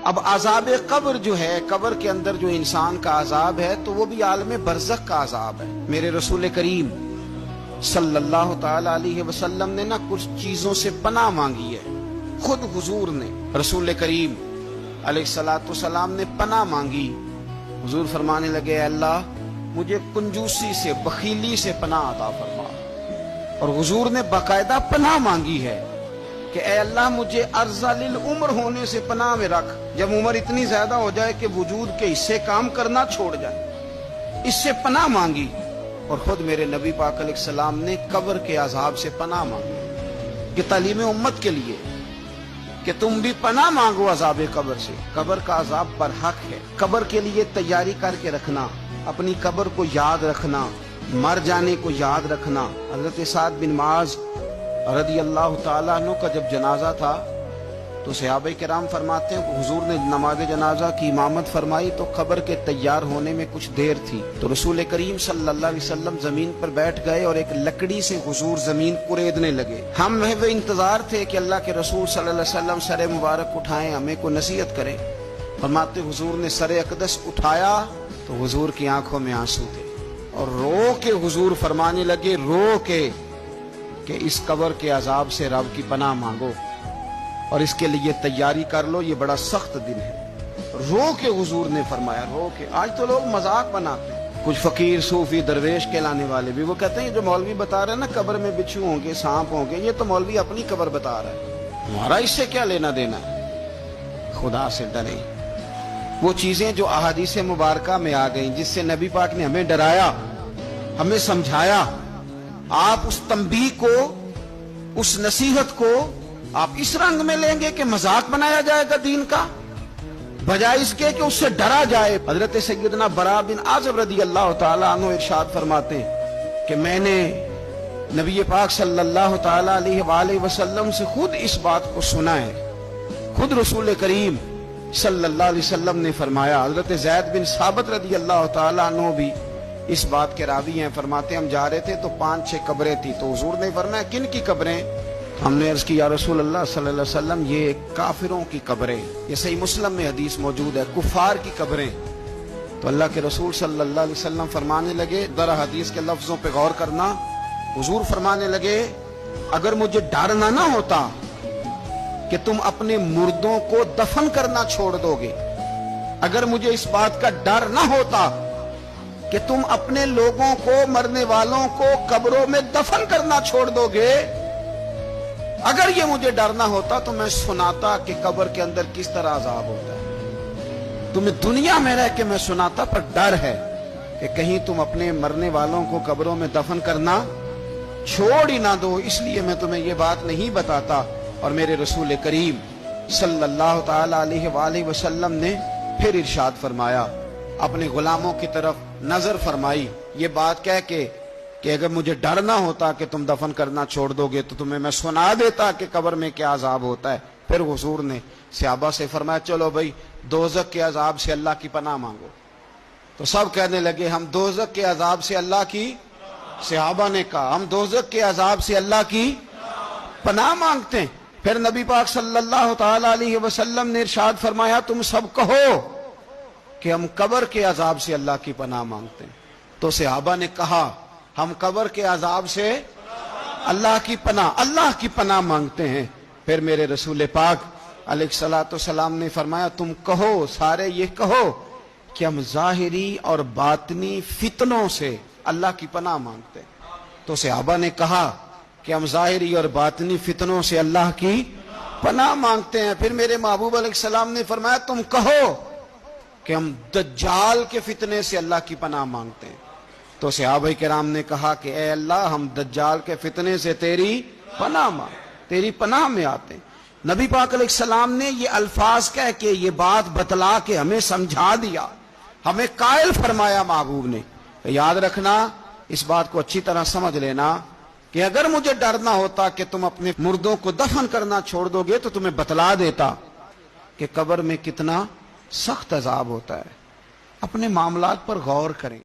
اب عذاب قبر جو ہے، قبر کے اندر جو انسان کا عذاب ہے تو وہ بھی عالم برزخ کا عذاب ہے۔ میرے رسول کریم صلی اللہ تعالی علیہ وسلم نے کچھ چیزوں سے پناہ مانگی ہے۔ خود حضور نے، رسول کریم علیہ الصلوۃ والسلام نے پناہ مانگی۔ حضور فرمانے لگے اے اللہ مجھے کنجوسی سے، بخیلی سے پناہ عطا فرما۔ اور حضور نے باقاعدہ پناہ مانگی ہے کہ اے اللہ مجھے ارذل العمر ہونے سے پناہ میں رکھ، جب عمر اتنی زیادہ ہو جائے کہ وجود کے حصے کام کرنا چھوڑ جائے، اس سے پناہ مانگی۔ اور خود میرے نبی پاک علیہ السلام نے قبر کے عذاب سے پناہ مانگی کہ تعلیم امت کے لیے کہ تم بھی پناہ مانگو عذاب قبر سے۔ قبر کا عذاب برحق ہے۔ قبر کے لیے تیاری کر کے رکھنا، اپنی قبر کو یاد رکھنا، مر جانے کو یاد رکھنا۔ حضرت سعد بن معاذ رضی اللہ تعالیٰ عنہ کا جب جنازہ تھا تو صحابہ کرام فرماتے ہیں کہ حضور نے نماز جنازہ کی امامت فرمائی تو قبر کے تیار ہونے میں کچھ دیر تھی، تو رسول کریم صلی اللہ علیہ وسلم زمین پر بیٹھ گئے اور ایک لکڑی سے حضور زمین کریدنے لگے۔ ہم وہ انتظار تھے کہ اللہ کے رسول صلی اللہ علیہ وسلم سر مبارک اٹھائیں، ہمیں کو نصیحت کریں۔ فرماتے حضور نے سر اقدس اٹھایا تو حضور کی آنکھوں میں آنسو تھے، اور رو کے حضور فرمانے لگے، رو کے کہ اس قبر کے عذاب سے رب کی پناہ مانگو اور اس کے لیے تیاری کر لو، یہ بڑا سخت دن ہے۔ رو کے حضور نے فرمایا، رو کے۔ آج تو لوگ مذاق بناتے ہیں، کچھ فقیر صوفی درویش کہلانے والے بھی، وہ کہتے ہیں جو مولوی بتا رہے ہیں نا قبر میں بچھو ہوں گے، سانپ ہوں گے، یہ تو مولوی اپنی قبر بتا رہا ہے، ہمارا اس سے کیا لینا دینا ہے۔ خدا سے ڈریں۔ وہ چیزیں جو احادیث مبارکہ میں آ گئیں، جس سے نبی پاک نے ہمیں ڈرایا، ہمیں سمجھایا، آپ اس تنبیہ کو، اس نصیحت کو آپ اس رنگ میں لیں گے کہ مذاق بنایا جائے گا دین کا، بجائے اس کے کہ اس سے ڈرا جائے۔ حضرت سیدنا براء بن عازب رضی اللہ تعالیٰ عنہ ارشاد فرماتے ہیں کہ میں نے نبی پاک صلی اللہ تعالیٰ علیہ وآلہ وسلم سے خود اس بات کو سنا ہے۔ خود رسول کریم صلی اللہ علیہ وسلم نے فرمایا۔ حضرت زید بن ثابت رضی اللہ تعالیٰ عنہ بھی اس بات کے راوی ہیں، فرماتے ہم جا رہے تھے تو 5-6 قبریں تھی، تو حضور نے فرمایا کن کی قبریں؟ ہم نے عرض کی یا رسول اللہ صلی اللہ علیہ وسلم یہ کافروں کی قبریں، یہ صحیح مسلم میں حدیث موجود ہے، کفار کی قبریں۔ تو اللہ کے رسول صلی اللہ علیہ وسلم فرمانے لگے، ذرا حدیث کے لفظوں پہ غور کرنا، حضور فرمانے لگے اگر مجھے ڈر نہ ہوتا کہ تم اپنے مردوں کو دفن کرنا چھوڑ دو گے، اگر مجھے اس بات کا ڈر نہ ہوتا کہ تم اپنے لوگوں کو، مرنے والوں کو قبروں میں دفن کرنا چھوڑ دو گے، اگر یہ مجھے ڈر نہ ہوتا تو میں سناتا کہ قبر کے اندر کس طرح عذاب ہوتا ہے۔ تمہیں دنیا میں رہ کے میں سناتا، پر ڈر ہے کہ کہیں تم اپنے مرنے والوں کو قبروں میں دفن کرنا چھوڑ ہی نہ دو، اس لیے میں تمہیں یہ بات نہیں بتاتا۔ اور میرے رسول کریم صلی اللہ تعالی علیہ وآلہ وسلم نے پھر ارشاد فرمایا، اپنے غلاموں کی طرف نظر فرمائی، یہ بات کہہ کے کہ اگر مجھے ڈر نہ ہوتا کہ تم دفن کرنا چھوڑ دو گے تو تمہیں میں سنا دیتا کہ قبر میں کیا عذاب ہوتا ہے۔ پھر حضور نے صحابہ سے فرمایا چلو بھائی دوزخ کے عذاب سے اللہ کی پناہ مانگو۔ تو سب کہنے لگے ہم دوزخ کے عذاب سے اللہ کی، صحابہ نے کہا ہم دوزخ کے عذاب سے اللہ کی پناہ مانگتے ہیں۔ پھر نبی پاک صلی اللہ تعالی علیہ وسلم نے ارشاد فرمایا تم سب کہو کہ ہم قبر کے عذاب سے اللہ کی پناہ مانگتے ہیں۔ تو صحابہ نے کہا ہم قبر کے عذاب سے اللہ کی پناہ مانگتے ہیں۔ پھر میرے رسول پاک علیہ الصلوۃ والسلام نے فرمایا تم کہو، سارے یہ کہو کہ ہم ظاہری اور باطنی فتنوں سے اللہ کی پناہ مانگتے ہیں۔ تو صحابہ نے کہا کہ ہم ظاہری اور باطنی فتنوں سے اللہ کی پناہ مانگتے ہیں۔ پھر میرے محبوب علیہ السلام نے فرمایا تم کہو کہ ہم دجال کے فتنے سے اللہ کی پناہ مانگتے ہیں۔ تو صحابہ کرام نے کہا کہ اے اللہ ہم دجال کے فتنے سے تیری پناہ مانگ، تیری پناہ میں آتے ہیں۔ نبی پاک علیہ السلام نے یہ الفاظ کہہ کے، یہ بات بتلا کے ہمیں سمجھا دیا، ہمیں قائل فرمایا محبوب نے۔ یاد رکھنا، اس بات کو اچھی طرح سمجھ لینا کہ اگر مجھے ڈر نہ ہوتا کہ تم اپنے مردوں کو دفن کرنا چھوڑ دو گے تو تمہیں بتلا دیتا کہ قبر میں کتنا سخت عذاب ہوتا ہے۔ اپنے معاملات پر غور کریں۔